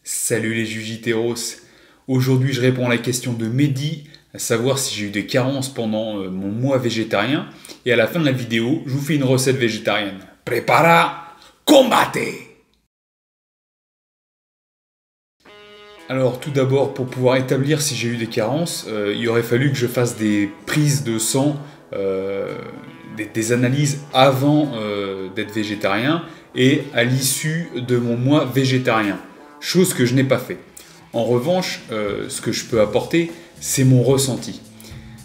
Salut les Jujiteros. Aujourd'hui, je réponds à la question de Mehdi, à savoir si j'ai eu des carences pendant mon mois végétarien. Et à la fin de la vidéo, je vous fais une recette végétarienne. Prepara, combate! Alors tout d'abord, pour pouvoir établir si j'ai eu des carences, il aurait fallu que je fasse des prises de sang, des analyses avant d'être végétarien et à l'issue de mon mois végétarien. Chose que je n'ai pas fait. En revanche, ce que je peux apporter, c'est mon ressenti.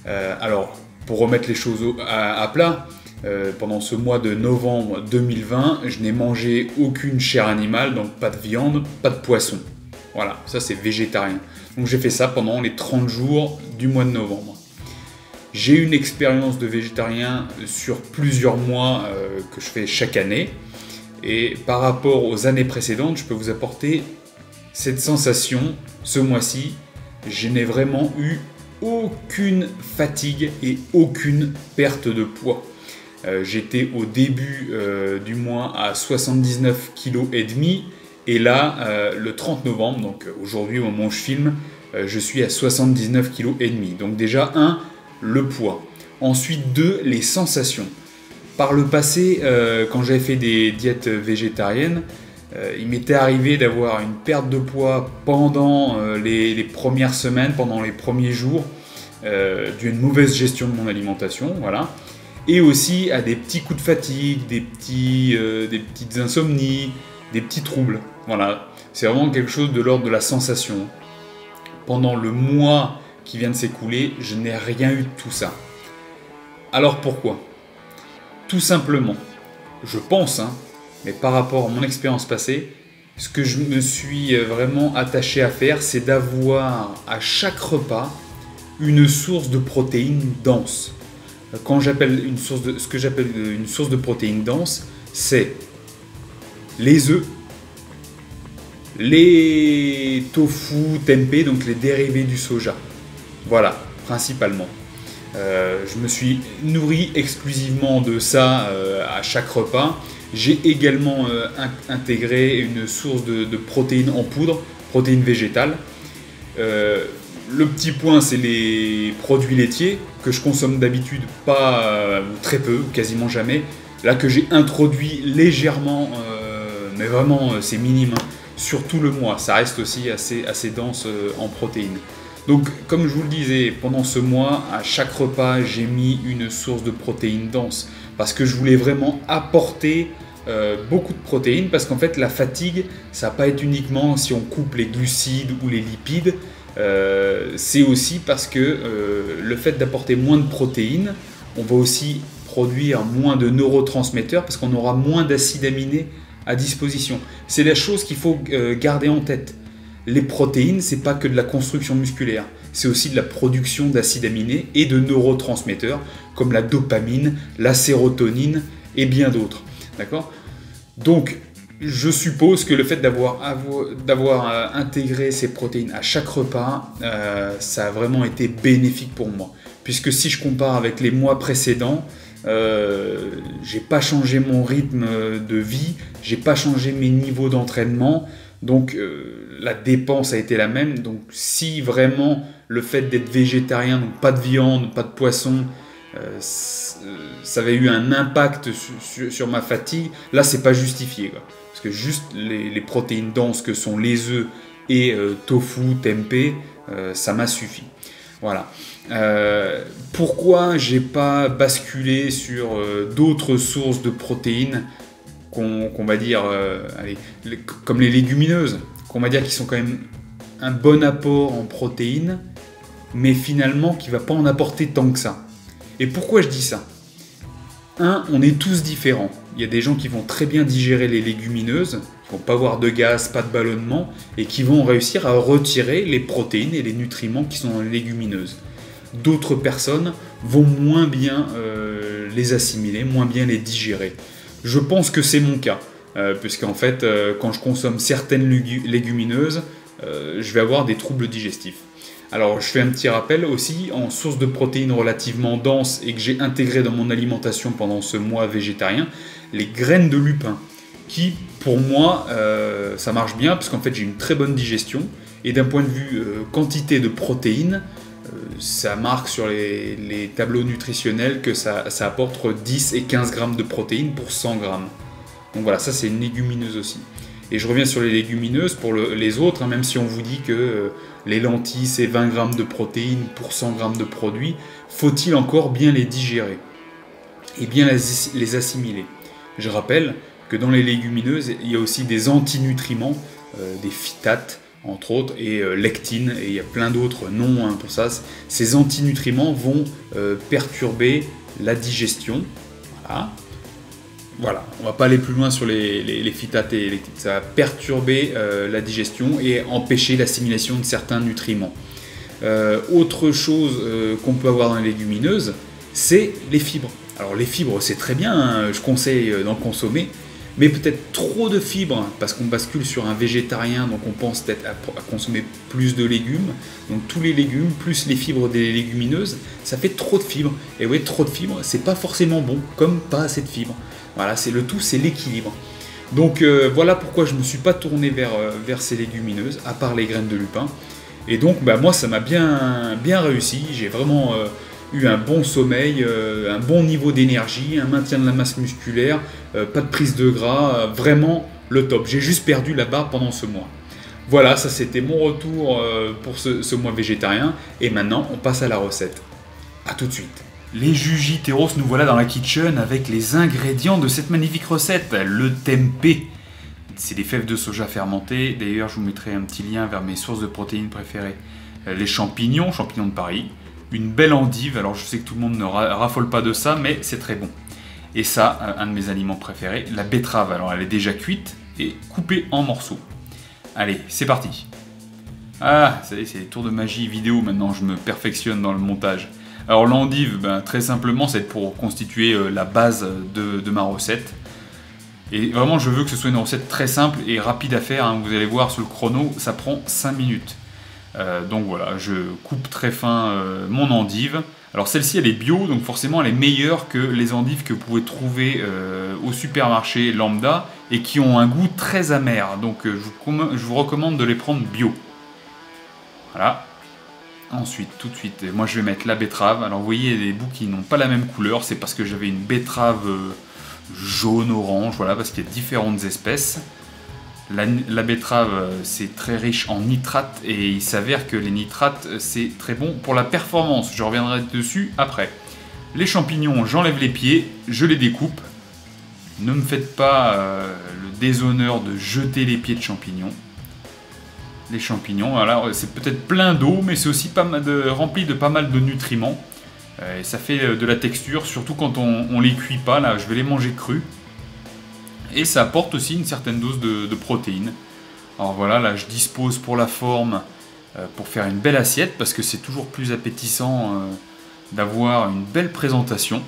Alors, pour remettre les choses à plat, pendant ce mois de novembre 2020, je n'ai mangé aucune chair animale, donc pas de viande, pas de poisson. Voilà, ça c'est végétarien. Donc j'ai fait ça pendant les 30 jours du mois de novembre. J'ai une expérience de végétarien sur plusieurs mois que je fais chaque année. Et par rapport aux années précédentes, je peux vous apporter cette sensation. Ce mois-ci, je n'ai vraiment eu aucune fatigue et aucune perte de poids. J'étais au début du mois à 79,5 kg. Et là, le 30 novembre, donc aujourd'hui au moment où je filme, je suis à 79,5 kg. Donc déjà, 1, le poids. Ensuite, 2, les sensations. Par le passé, quand j'avais fait des diètes végétariennes, il m'était arrivé d'avoir une perte de poids pendant les premières semaines, pendant les premiers jours, d'une mauvaise gestion de mon alimentation, voilà. Et aussi à des petits coups de fatigue, des petites insomnies, des petits troubles. Voilà, c'est vraiment quelque chose de l'ordre de la sensation. Pendant le mois qui vient de s'écouler, je n'ai rien eu de tout ça. Alors pourquoi ? Tout simplement, je pense, mais par rapport à mon expérience passée, ce que je me suis vraiment attaché à faire, c'est d'avoir à chaque repas une source de protéines dense. Quand j'appelle ce que j'appelle une source de protéines dense, c'est les œufs, les tofu, tempeh, donc les dérivés du soja. Voilà, principalement. Je me suis nourri exclusivement de ça à chaque repas. J'ai également intégré une source de protéines en poudre, protéines végétales. Le petit point, c'est les produits laitiers que je consomme d'habitude pas ou très peu, quasiment jamais. Là que j'ai introduit légèrement, mais vraiment c'est minime, sur tout le mois. Ça reste aussi assez dense en protéines. Donc, comme je vous le disais, pendant ce mois, à chaque repas, j'ai mis une source de protéines dense parce que je voulais vraiment apporter beaucoup de protéines parce qu'en fait, la fatigue, ça va pas être uniquement si on coupe les glucides ou les lipides, c'est aussi parce que le fait d'apporter moins de protéines, on va aussi produire moins de neurotransmetteurs parce qu'on aura moins d'acides aminés à disposition. C'est la chose qu'il faut garder en tête. Les protéines, c'est pas que de la construction musculaire, c'est aussi de la production d'acides aminés et de neurotransmetteurs comme la dopamine, la sérotonine et bien d'autres. D'accord ? Donc, je suppose que le fait d'avoir intégré ces protéines à chaque repas, ça a vraiment été bénéfique pour moi. Puisque si je compare avec les mois précédents, j'ai pas changé mon rythme de vie, j'ai pas changé mes niveaux d'entraînement. Donc la dépense a été la même. Donc si vraiment le fait d'être végétarien, donc pas de viande, pas de poisson, ça avait eu un impact sur ma fatigue, là c'est pas justifié, quoi. Parce que juste les protéines denses que sont les œufs et tofu, tempeh, ça m'a suffi. Voilà. Pourquoi j'ai pas basculé sur d'autres sources de protéines qu'on va dire, comme les légumineuses, qu'on va dire qui sont quand même un bon apport en protéines, mais finalement qui ne va pas en apporter tant que ça. Et pourquoi je dis ça ? On est tous différents. Il y a des gens qui vont très bien digérer les légumineuses, qui ne vont pas avoir de gaz, pas de ballonnement, et qui vont réussir à retirer les protéines et les nutriments qui sont dans les légumineuses. D'autres personnes vont moins bien les assimiler, moins bien les digérer. Je pense que c'est mon cas, puisqu'en fait, quand je consomme certaines légumineuses, je vais avoir des troubles digestifs. Alors, je fais un petit rappel aussi, en source de protéines relativement denses et que j'ai intégré dans mon alimentation pendant ce mois végétarien, les graines de lupin, qui, pour moi, ça marche bien parce qu'en fait j'ai une très bonne digestion et d'un point de vue quantité de protéines, ça marque sur les tableaux nutritionnels que ça apporte entre 10 et 15 grammes de protéines pour 100 grammes. Donc voilà, ça c'est une légumineuse aussi. Et je reviens sur les légumineuses pour les autres, hein, même si on vous dit que les lentilles c'est 20 grammes de protéines pour 100 grammes de produits, faut-il encore bien les digérer et bien les assimiler? Je rappelle que dans les légumineuses, il y a aussi des antinutriments, des phytates entre autres, et lectine, et il y a plein d'autres noms hein, pour ça. Ces antinutriments vont perturber la digestion. Voilà, on va pas aller plus loin sur les phytates et lectines. Ça va perturber la digestion et empêcher l'assimilation de certains nutriments. Autre chose qu'on peut avoir dans les légumineuses, c'est les fibres. Alors les fibres, c'est très bien, hein, je conseille d'en consommer, mais peut-être trop de fibres, parce qu'on bascule sur un végétarien, donc on pense peut-être à consommer plus de légumes. Donc tous les légumes, plus les fibres des légumineuses, ça fait trop de fibres. Et oui, trop de fibres, c'est pas forcément bon, comme pas assez de fibres. Voilà, c'est le tout, c'est l'équilibre. Donc voilà pourquoi je ne me suis pas tourné vers ces légumineuses, à part les graines de lupin. Et donc bah, moi, ça m'a bien réussi, j'ai vraiment... eu un bon sommeil, un bon niveau d'énergie, un maintien de la masse musculaire, pas de prise de gras, vraiment le top. J'ai juste perdu la barre pendant ce mois. Voilà, ça c'était mon retour pour ce mois végétarien. Et maintenant, on passe à la recette. A tout de suite. Les Jujiteros, nous voilà dans la kitchen avec les ingrédients de cette magnifique recette, le tempeh. C'est des fèves de soja fermentées. D'ailleurs, je vous mettrai un petit lien vers mes sources de protéines préférées. Les champignons de Paris. Une belle endive, alors je sais que tout le monde ne raffole pas de ça, mais c'est très bon. Et ça, un de mes aliments préférés, la betterave. Alors elle est déjà cuite et coupée en morceaux. Allez, c'est parti. Ah, ça y est, c'est les tours de magie vidéo maintenant, je me perfectionne dans le montage. Alors l'endive, ben, très simplement, c'est pour constituer la base de ma recette. Et vraiment, je veux que ce soit une recette très simple et rapide à faire. Hein. Vous allez voir sur le chrono, ça prend 5 minutes. Donc voilà, je coupe très fin mon endive. Alors celle-ci elle est bio, donc forcément elle est meilleure que les endives que vous pouvez trouver au supermarché lambda et qui ont un goût très amer. Donc je vous recommande de les prendre bio. Voilà. Ensuite, tout de suite, moi je vais mettre la betterave. Alors vous voyez les bouts qui n'ont pas la même couleur, c'est parce que j'avais une betterave jaune-orange, voilà, parce qu'il y a différentes espèces. La betterave, c'est très riche en nitrates et il s'avère que les nitrates, c'est très bon pour la performance. Je reviendrai dessus après. Les champignons, j'enlève les pieds, je les découpe. Ne me faites pas le déshonneur de jeter les pieds de champignons. Les champignons, voilà, c'est peut-être plein d'eau, mais c'est aussi rempli de pas mal de nutriments. Et ça fait de la texture, surtout quand on les cuit pas. Là, je vais les manger crus. Et ça apporte aussi une certaine dose de protéines. Alors voilà, là je dispose pour la forme, pour faire une belle assiette, parce que c'est toujours plus appétissant d'avoir une belle présentation.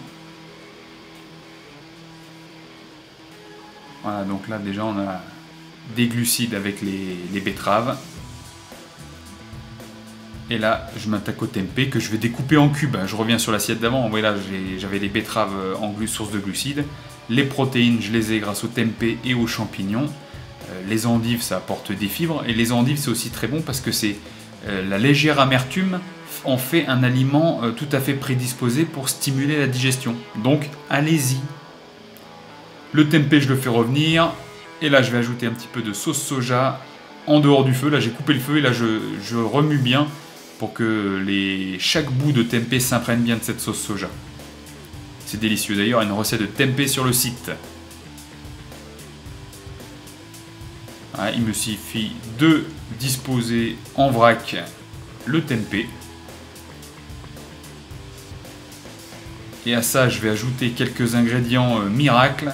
Voilà, donc là déjà on a des glucides avec les betteraves. Et là je m'attaque au tempeh que je vais découper en cubes. Je reviens sur l'assiette d'avant, voilà, j'avais les betteraves en source de glucides. Les protéines, je les ai grâce au tempeh et aux champignons. Les endives, ça apporte des fibres. Et les endives, c'est aussi très bon parce que c'est la légère amertume en fait un aliment tout à fait prédisposé pour stimuler la digestion. Donc, allez-y. Le tempeh, je le fais revenir. Et là, je vais ajouter un petit peu de sauce soja en dehors du feu. Là, j'ai coupé le feu et là, je remue bien pour que chaque bout de tempeh s'imprègne bien de cette sauce soja. C'est délicieux. D'ailleurs, il y a une recette de tempeh sur le site. Voilà, il me suffit de disposer en vrac le tempeh. Et à ça, je vais ajouter quelques ingrédients miracles.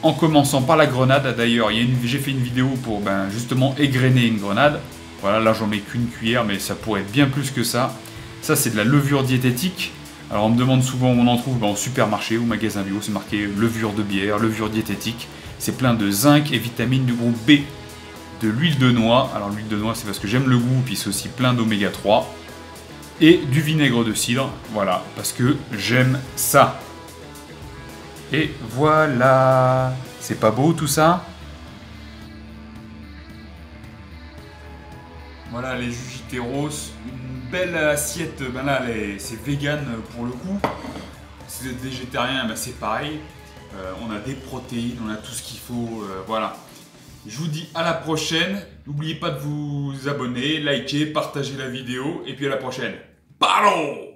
En commençant par la grenade. D'ailleurs, j'ai fait une vidéo pour justement égrener une grenade. Voilà, là j'en mets qu'une cuillère, mais ça pourrait être bien plus que ça. Ça, c'est de la levure diététique. Alors on me demande souvent où on en trouve, en supermarché ou magasin bio, c'est marqué levure de bière, levure diététique. C'est plein de zinc et vitamines du groupe B. De l'huile de noix, alors l'huile de noix c'est parce que j'aime le goût, puis c'est aussi plein d'oméga 3. Et du vinaigre de cidre, voilà, parce que j'aime ça. Et voilà, C'est pas beau tout ça? Voilà les Jujiteros, une belle assiette, ben là c'est vegan pour le coup. Si vous êtes végétarien, ben c'est pareil. On a des protéines, on a tout ce qu'il faut, voilà. Je vous dis à la prochaine. N'oubliez pas de vous abonner, liker, partager la vidéo. Et puis à la prochaine. Parlons!